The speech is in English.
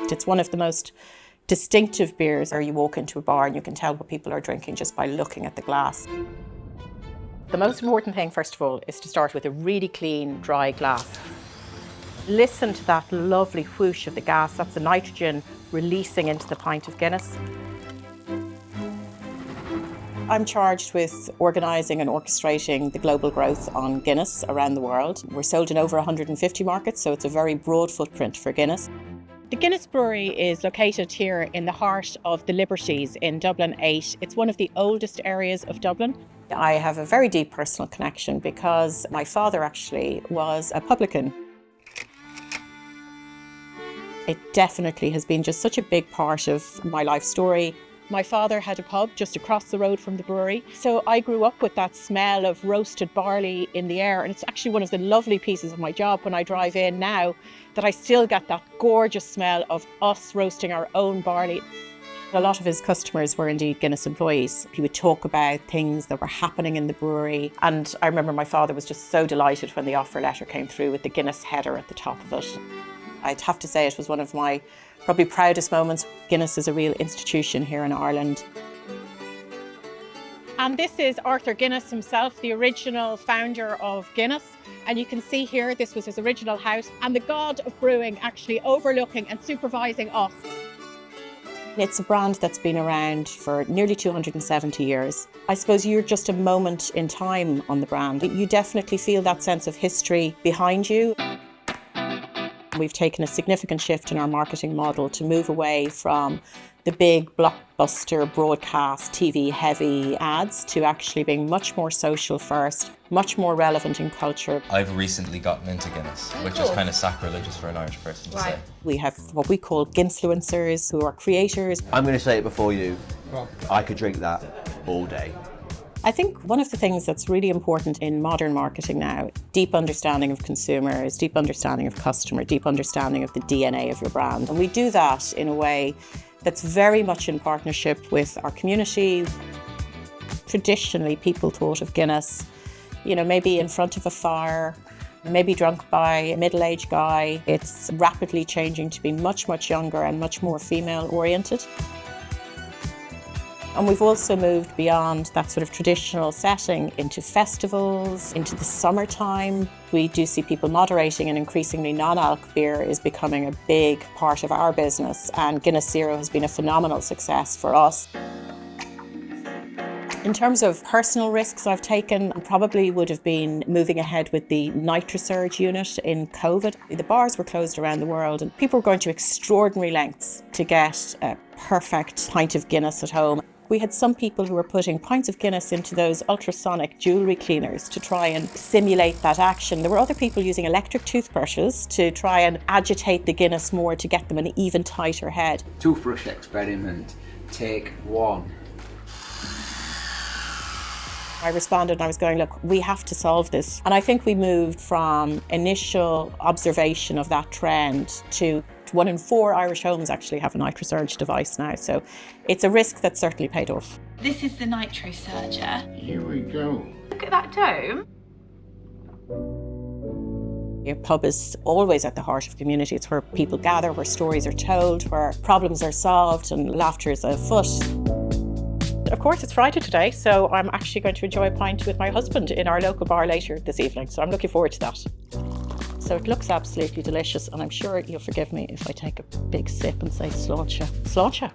fact, it's one of the most distinctive beers where you walk into a bar and you can tell what people are drinking just by looking at the glass. The most important thing, first of all, is to start with a really clean, dry glass. Listen to that lovely whoosh of the gas. That's the nitrogen releasing into the pint of Guinness. I'm charged with organising and orchestrating the global growth on Guinness around the world. We're sold in over 150 markets, so it's a very broad footprint for Guinness. The Guinness Brewery is located here in the heart of the Liberties in Dublin 8. It's one of the oldest areas of Dublin. I have a very deep personal connection because my father actually was a publican. It definitely has been just such a big part of my life story. My father had a pub just across the road from the brewery, so I grew up with that smell of roasted barley in the air, and it's actually one of the lovely pieces of my job when I drive in now that I still get that gorgeous smell of us roasting our own barley. A lot of his customers were indeed Guinness employees. He would talk about things that were happening in the brewery, and I remember my father was just so delighted when the offer letter came through with the Guinness header at the top of it. I'd have to say it was one of my probably proudest moments. Guinness is a real institution here in Ireland. And this is Arthur Guinness himself, the original founder of Guinness. And you can see here, this was his original house, and the god of brewing actually overlooking and supervising us. It's a brand that's been around for nearly 270 years. I suppose you're just a moment in time on the brand. You definitely feel that sense of history behind you. We've taken a significant shift in our marketing model to move away from the big blockbuster broadcast TV heavy ads to actually being much more social first, much more relevant in culture. I've recently gotten into Guinness, which is kind of sacrilegious for an Irish person to say. We have what we call Ginfluencers, who are creators. I'm going to say it before you. I could drink that all day. I think one of the things that's really important in modern marketing now, deep understanding of consumers, deep understanding of customer, deep understanding of the DNA of your brand. And we do that in a way that's very much in partnership with our community. Traditionally, people thought of Guinness, maybe in front of a fire, maybe drunk by a middle-aged guy. It's rapidly changing to be much, much younger and much more female-oriented. And we've also moved beyond that sort of traditional setting into festivals, into the summertime. We do see people moderating, and increasingly non-alc beer is becoming a big part of our business, and Guinness Zero has been a phenomenal success for us. In terms of personal risks I've taken, I probably would have been moving ahead with the NitroSurge unit in COVID. The bars were closed around the world and people were going to extraordinary lengths to get a perfect pint of Guinness at home. We had some people who were putting pints of Guinness into those ultrasonic jewellery cleaners to try and simulate that action. There were other people using electric toothbrushes to try and agitate the Guinness more to get them an even tighter head. Toothbrush experiment, take one. I responded and I was going, look, we have to solve this. And I think we moved from initial observation of that trend to 1 in 4 Irish homes actually have a NitroSurge device now. So it's a risk that's certainly paid off. This is the NitroSurger. Here we go. Look at that dome. Your pub is always at the heart of community. It's where people gather, where stories are told, where problems are solved and laughter is afoot. Of course, it's Friday today, so I'm actually going to enjoy a pint with my husband in our local bar later this evening. So I'm looking forward to that. So it looks absolutely delicious, and I'm sure you'll forgive me if I take a big sip and say sláinte. Sláinte.